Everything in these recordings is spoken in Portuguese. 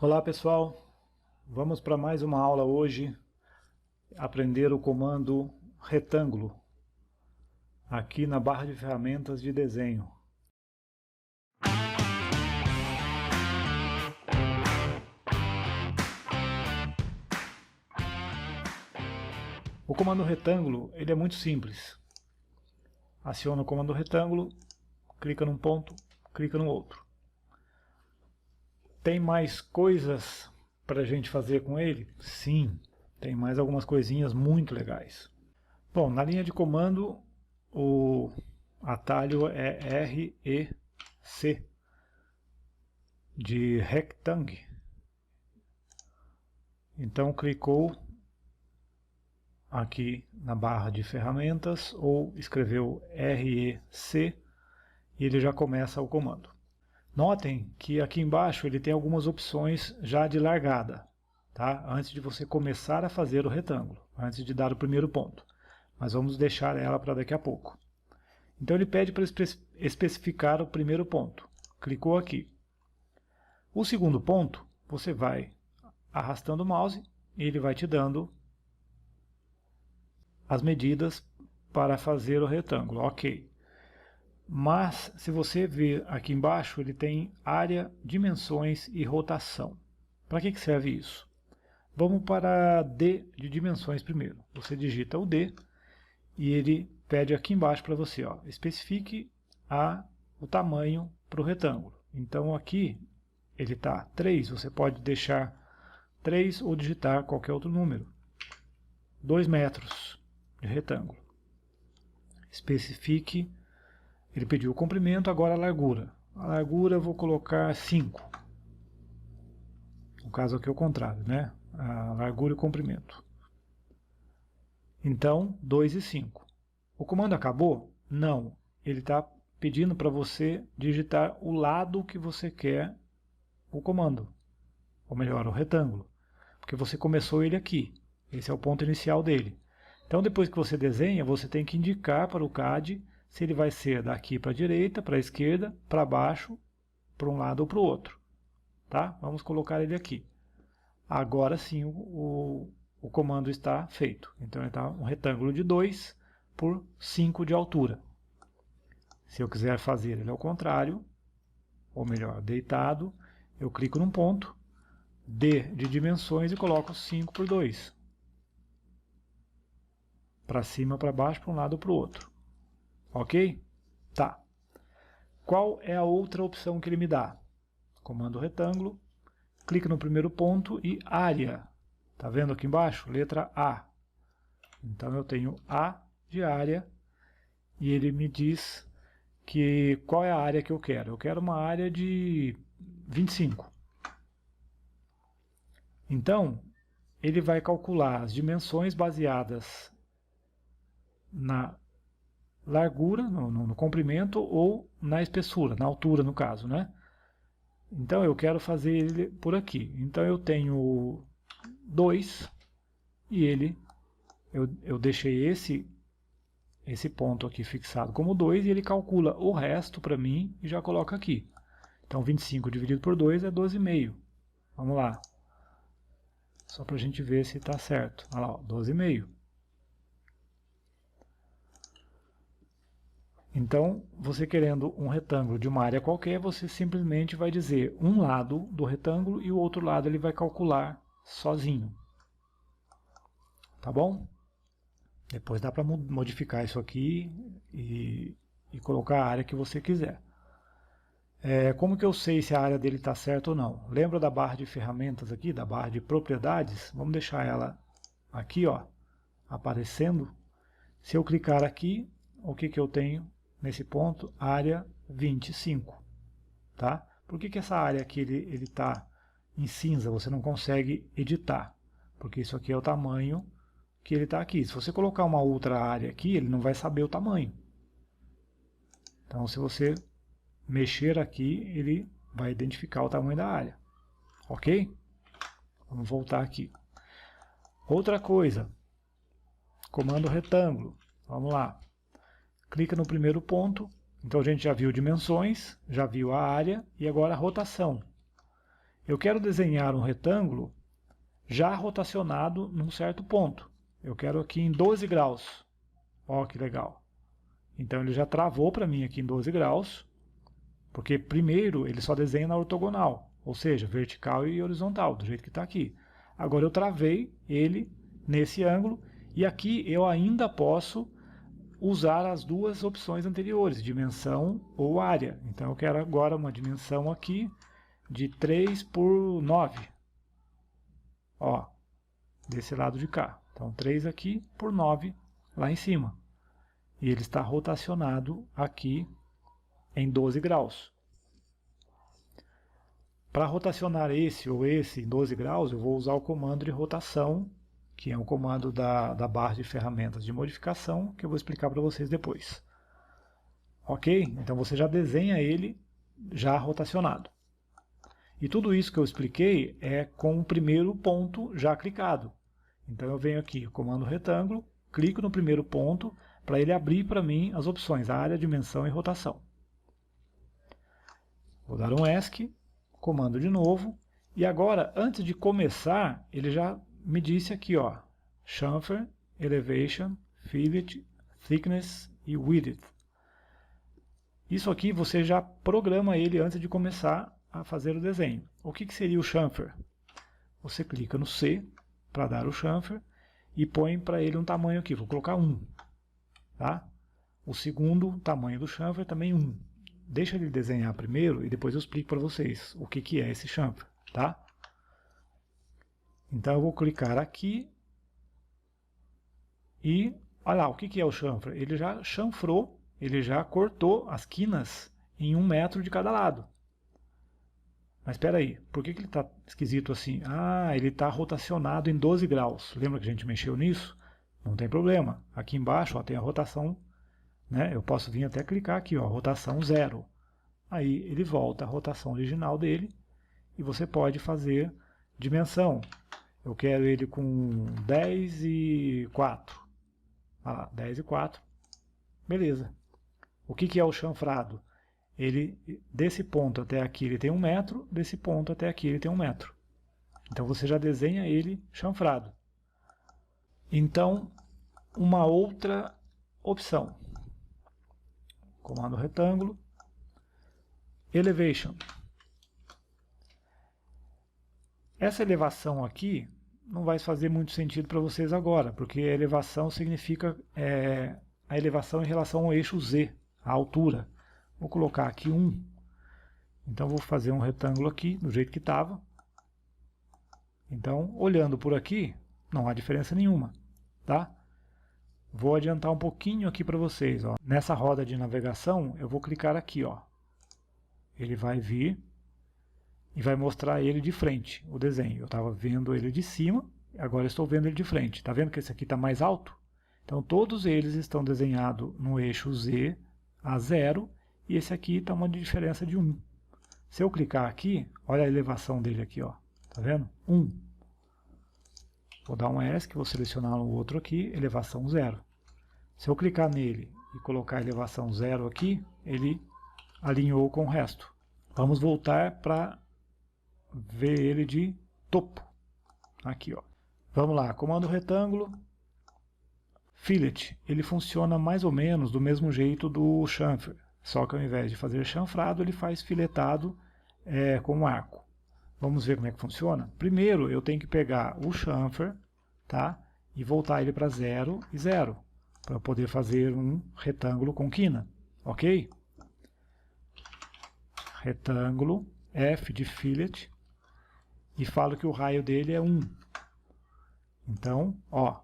Olá pessoal, vamos para mais uma aula hoje, aprender o comando retângulo, aqui na barra de ferramentas de desenho. O comando retângulo, ele é muito simples. Aciona o comando retângulo, clica num ponto, clica no outro. Tem mais coisas para a gente fazer com ele? Sim, tem mais algumas coisinhas muito legais. Bom, na linha de comando, o atalho é REC, de rectangle. Então, clicou aqui na barra de ferramentas, ou escreveu REC, e ele já começa o comando. Notem que aqui embaixo ele tem algumas opções já de largada, tá? Antes de você começar a fazer o retângulo, antes de dar o primeiro ponto. Mas vamos deixar ela para daqui a pouco. Então ele pede para especificar o primeiro ponto. Clicou aqui. O segundo ponto, você vai arrastando o mouse e ele vai te dando as medidas para fazer o retângulo. Ok. Mas, se você ver aqui embaixo, ele tem área, dimensões e rotação. Para que serve isso? Vamos para D de dimensões primeiro. Você digita o D e ele pede aqui embaixo para você, ó, especifique o tamanho para o retângulo. Então aqui ele está 3, você pode deixar 3 ou digitar qualquer outro número. 2 metros de retângulo. Especifique. Ele pediu o comprimento, agora a largura. A largura eu vou colocar 5. No caso aqui é o contrário, né? A largura e o comprimento. Então, 2 e 5. O comando acabou? Não. Ele está pedindo para você digitar o lado que você quer o comando. Ou melhor, o retângulo. Porque você começou ele aqui. Esse é o ponto inicial dele. Então, depois que você desenha, você tem que indicar para o CAD se ele vai ser daqui para a direita, para a esquerda, para baixo, para um lado ou para o outro. Tá? Vamos colocar ele aqui. Agora sim o comando está feito. Então ele está um retângulo de 2 por 5 de altura. Se eu quiser fazer ele ao contrário, ou melhor, deitado, eu clico num ponto, D de dimensões e coloco 5 por 2. Para cima, para baixo, para um lado ou para o outro. Ok? Tá. Qual é a outra opção que ele me dá? Comando retângulo, clica no primeiro ponto e área. Tá vendo aqui embaixo? Letra A. Então eu tenho A de área e ele me diz que qual é a área que eu quero. Eu quero uma área de 25. Então, ele vai calcular as dimensões baseadas na largura, no comprimento ou na espessura, na altura no caso, né? Então eu quero fazer ele por aqui. Então eu tenho 2 e eu deixei esse ponto aqui fixado como 2 e ele calcula o resto para mim e já coloca aqui. Então 25 dividido por 2 é 12,5. Vamos lá. Só para a gente ver se está certo. Olha lá, 12,5. Então, você querendo um retângulo de uma área qualquer, você simplesmente vai dizer um lado do retângulo e o outro lado ele vai calcular sozinho. Tá bom? Depois dá para modificar isso aqui e colocar a área que você quiser. Como que eu sei se a área dele está certa ou não? Lembra da barra de ferramentas aqui, da barra de propriedades? Vamos deixar ela aqui, ó, aparecendo. Se eu clicar aqui, o que eu tenho? Nesse ponto, área 25, tá? Por que essa área aqui ele está em cinza, você não consegue editar? Porque isso aqui é o tamanho que ele está aqui. Se você colocar uma outra área aqui, ele não vai saber o tamanho. Então, se você mexer aqui, ele vai identificar o tamanho da área. Ok? Vamos voltar aqui. Outra coisa, comando retângulo. Vamos lá. Clica no primeiro ponto, então a gente já viu dimensões, já viu a área e agora a rotação. Eu quero desenhar um retângulo já rotacionado num certo ponto. Eu quero aqui em 12 graus. Ó, que legal. Então ele já travou para mim aqui em 12 graus, porque primeiro ele só desenha na ortogonal, ou seja, vertical e horizontal, do jeito que está aqui. Agora eu travei ele nesse ângulo, e aqui eu ainda posso usar as duas opções anteriores, dimensão ou área. Então eu quero agora uma dimensão aqui de 3 por 9. Ó, desse lado de cá. Então 3 aqui por 9 lá em cima. E ele está rotacionado aqui em 12 graus. Para rotacionar esse ou esse em 12 graus, eu vou usar o comando de rotação, que é um comando da barra de ferramentas de modificação, que eu vou explicar para vocês depois. Ok? Então você já desenha ele já rotacionado. E tudo isso que eu expliquei é com o primeiro ponto já clicado. Então eu venho aqui, comando retângulo, clico no primeiro ponto para ele abrir para mim as opções, área, dimensão e rotação. Vou dar um ESC, comando de novo, e agora, antes de começar, ele já me disse aqui, ó, chamfer, elevation, fillet, thickness e width. Isso aqui você já programa ele antes de começar a fazer o desenho. O que seria o chamfer? Você clica no C para dar o chamfer e põe para ele um tamanho aqui, vou colocar 1. Tá? O segundo tamanho do chamfer também 1. Deixa ele desenhar primeiro e depois eu explico para vocês o que é esse chamfer. Tá? Então eu vou clicar aqui e olha lá, o que é o chamfer? Ele já chanfrou, ele já cortou as quinas em 1 metro de cada lado. Mas espera aí, por que ele está esquisito assim? Ah, ele está rotacionado em 12 graus. Lembra que a gente mexeu nisso? Não tem problema. Aqui embaixo ó, tem a rotação, né? Eu posso vir até clicar aqui, ó, rotação 0. Aí ele volta à rotação original dele e você pode fazer dimensão. Eu quero ele com 10 e 4. Olha lá, 10 e 4. Beleza. O que é o chanfrado? Ele, desse ponto até aqui ele tem 1 metro, desse ponto até aqui ele tem 1 metro. Então você já desenha ele chanfrado. Então, uma outra opção. Comando retângulo, elevation. Essa elevação aqui não vai fazer muito sentido para vocês agora, porque a elevação significa a elevação em relação ao eixo Z, a altura. Vou colocar aqui 1. Então vou fazer um retângulo aqui, do jeito que estava. Então, olhando por aqui, não há diferença nenhuma. Tá? Vou adiantar um pouquinho aqui para vocês. Ó. Nessa roda de navegação, eu vou clicar aqui. Ó. Ele vai vir e vai mostrar ele de frente, o desenho. Eu estava vendo ele de cima, agora estou vendo ele de frente. Está vendo que esse aqui está mais alto? Então todos eles estão desenhados no eixo Z a 0, e esse aqui está uma diferença de 1. Se eu clicar aqui, olha a elevação dele aqui, ó. Tá vendo? 1. Vou dar um ESC, vou selecionar o outro aqui, elevação 0. Se eu clicar nele e colocar a elevação 0 aqui, ele alinhou com o resto. Vamos voltar para ver ele de topo. Aqui, ó. Vamos lá, comando retângulo, fillet. Ele funciona mais ou menos do mesmo jeito do chamfer. Só que ao invés de fazer chanfrado, ele faz filetado com um arco. Vamos ver como é que funciona? Primeiro, eu tenho que pegar o chamfer, tá? E voltar ele para 0 e 0, para poder fazer um retângulo com quina, ok? Retângulo, F de fillet, e falo que o raio dele é 1. Então, ó,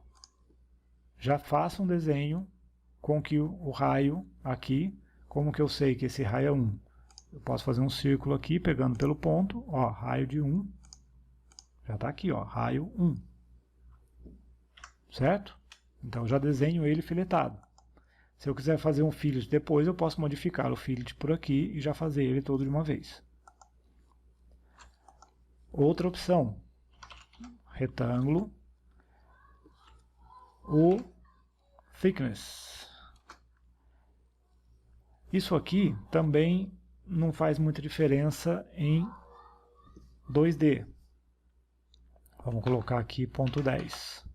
já faço um desenho com que o raio aqui. Como que eu sei que esse raio é 1? Eu posso fazer um círculo aqui, pegando pelo ponto, ó, raio de 1. Já está aqui, ó, raio 1. Certo? Então eu já desenho ele filetado. Se eu quiser fazer um fillet depois, eu posso modificar o fillet por aqui e já fazer ele todo de uma vez. Outra opção, retângulo, o thickness. Isso aqui também não faz muita diferença em 2D. Vamos colocar aqui ponto 10.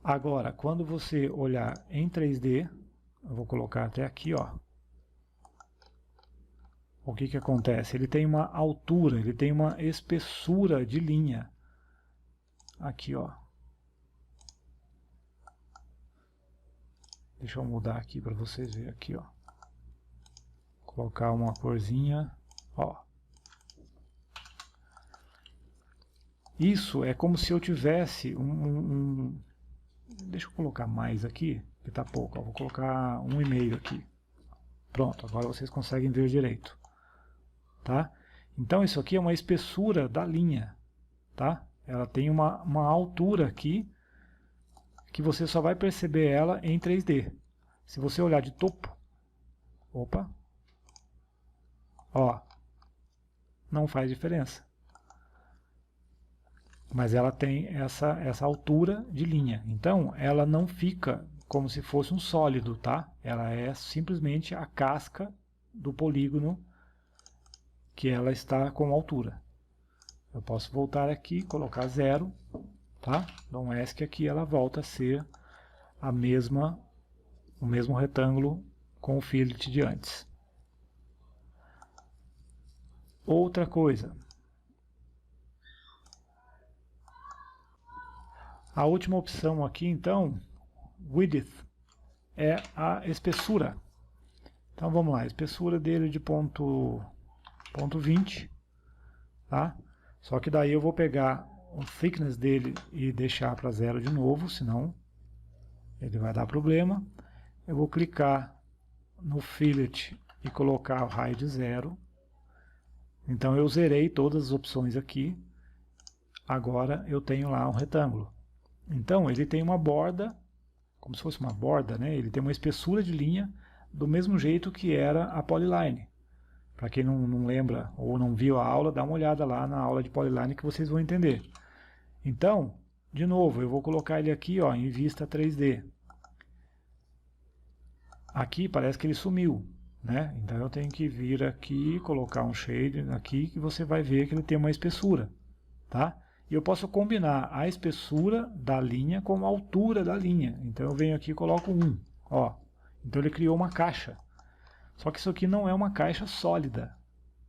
Agora, quando você olhar em 3D, eu vou colocar até aqui, ó. O que que acontece? Ele tem uma altura, ele tem uma espessura de linha. Aqui, ó. Deixa eu mudar aqui para vocês verem aqui, ó. Colocar uma corzinha, ó. Isso é como se eu tivesse Deixa eu colocar mais aqui, que tá pouco. Ó. Vou colocar 1,5 aqui. Pronto, agora vocês conseguem ver direito. Tá? Então isso aqui é uma espessura da linha. Tá? Ela tem uma altura aqui, que você só vai perceber ela em 3D. Se você olhar de topo, opa, ó, não faz diferença. Mas ela tem essa altura de linha. Então, ela não fica como se fosse um sólido, tá? Ela é simplesmente a casca do polígono que ela está com altura. Eu posso voltar aqui, colocar 0, tá? Dou um ESC aqui, ela volta a ser o mesmo retângulo com o fillet de antes. Outra coisa. A última opção aqui, então, width, é a espessura. Então vamos lá, a espessura dele de ponto 20, tá? Só que daí eu vou pegar o thickness dele e deixar para 0 de novo, senão ele vai dar problema. Eu vou clicar no fillet e colocar o raio de 0. Então eu zerei todas as opções aqui. Agora eu tenho lá um retângulo. Então ele tem uma borda, como se fosse uma borda, né? Ele tem uma espessura de linha do mesmo jeito que era a polyline. Para quem não lembra ou não viu a aula, dá uma olhada lá na aula de polyline que vocês vão entender. Então, de novo, eu vou colocar ele aqui, ó, em vista 3D. Aqui parece que ele sumiu, né? Então eu tenho que vir aqui, colocar um shade aqui, que você vai ver que ele tem uma espessura, tá? E eu posso combinar a espessura da linha com a altura da linha. Então eu venho aqui e coloco 1, ó. Então ele criou uma caixa. Só que isso aqui não é uma caixa sólida.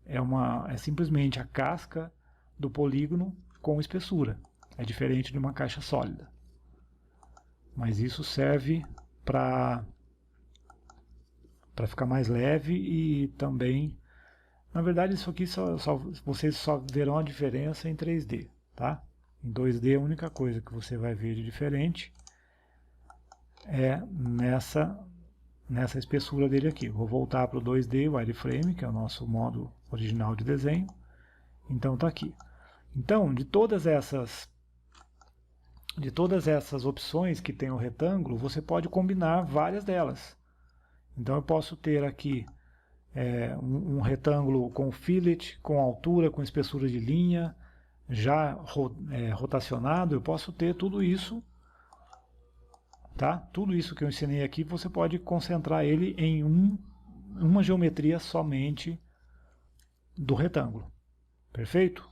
É simplesmente a casca do polígono com espessura. É diferente de uma caixa sólida. Mas isso serve para ficar mais leve e também... Na verdade isso aqui vocês só verão a diferença em 3D. Tá? Em 2D a única coisa que você vai ver de diferente é nessa espessura dele aqui. Vou voltar para o 2D wireframe, que é o nosso modo original de desenho. Então tá aqui. Então, de todas essas opções que tem o retângulo, você pode combinar várias delas. Então eu posso ter aqui um retângulo com fillet, com altura, com espessura de linha, já rotacionado. Eu posso ter tudo isso, tá? Tudo isso que eu ensinei aqui, você pode concentrar ele em uma geometria somente do retângulo. Perfeito?